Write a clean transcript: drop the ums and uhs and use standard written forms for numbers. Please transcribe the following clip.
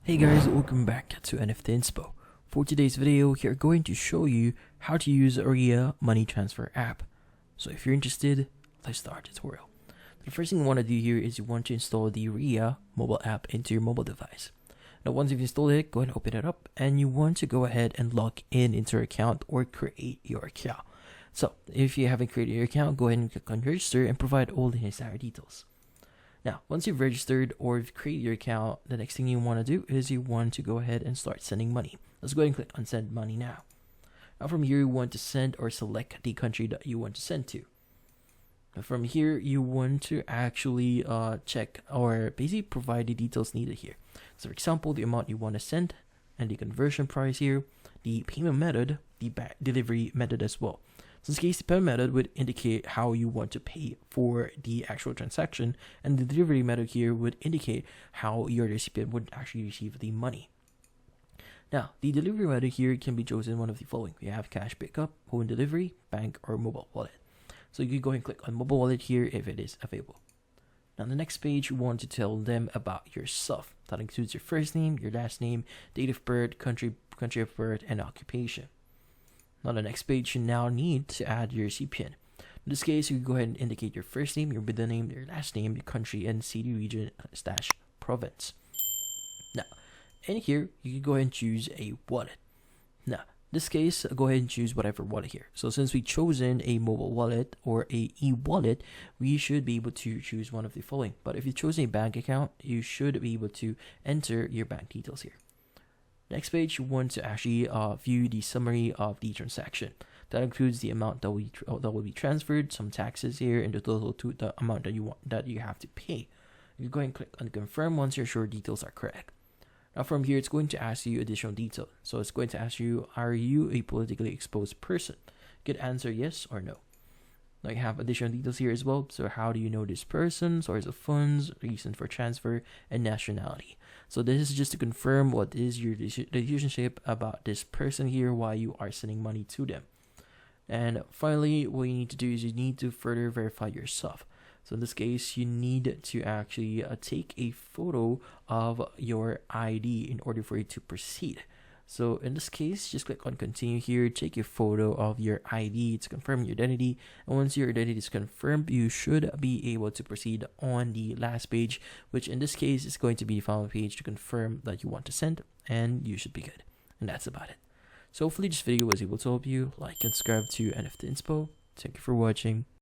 Hey guys, welcome back to NFT Inspo. For today's video, we are going to show you how to use a Ria Money Transfer app. So if you're interested, let's start the tutorial. The first thing you want to do here is you want to install the Ria mobile app into your mobile device. Now once you've installed it, go ahead and open it up and you want to go ahead and log in into your account or create your account. So if you haven't created your account, go ahead and click on register and provide all the necessary details. Now, once you've registered or you've created your account, the next thing you want to do is you want to go ahead and start sending money. Let's go ahead and click on send money now. Now from here, you want to send or select the country that you want to send to. Now, from here, you want to actually check or basically provide the details needed here. So for example, the amount you want to send and the conversion price here, the payment method, the delivery method as well. So in this case, the payment method would indicate how you want to pay for the actual transaction, and the delivery method here would indicate how your recipient would actually receive the money. Now, the delivery method here can be chosen one of the following. We have cash pickup, home delivery, bank, or mobile wallet. So you can go and click on mobile wallet here if it is available. Now, on the next page, you want to tell them about yourself. That includes your first name, your last name, date of birth, country of birth, and occupation. On the next page, you now need to add your recipient. In this case, you can go ahead and indicate your first name, your middle name, your last name, your country, and city, region, / province. Now, in here, you can go ahead and choose a wallet. Now, in this case, go ahead and choose whatever wallet here. So since we've chosen a mobile wallet or a e-wallet, we should be able to choose one of the following. But if you chose a bank account, you should be able to enter your bank details here. Next page, you want to actually view the summary of the transaction. That includes the amount that will be transferred, some taxes here, and the total to the amount that you have to pay. You go ahead and click on confirm once you're sure details are correct. Now from here, it's going to ask you additional detail. So it's going to ask you, are you a politically exposed person? You could answer yes or no. Now you have additional details here as well. So how do you know this person, source of funds, reason for transfer, and nationality. So this is just to confirm what is your relationship about this person here, why you are sending money to them. And finally, what you need to do is you need to further verify yourself. So in this case, you need to actually take a photo of your ID in order for you to proceed. So in this case, just click on continue here, take a photo of your ID to confirm your identity. And once your identity is confirmed, you should be able to proceed on the last page, which in this case is going to be the final page to confirm that you want to send, and you should be good. And that's about it. So hopefully this video was able to help you. Like and subscribe to NFT Inspo. Thank you for watching.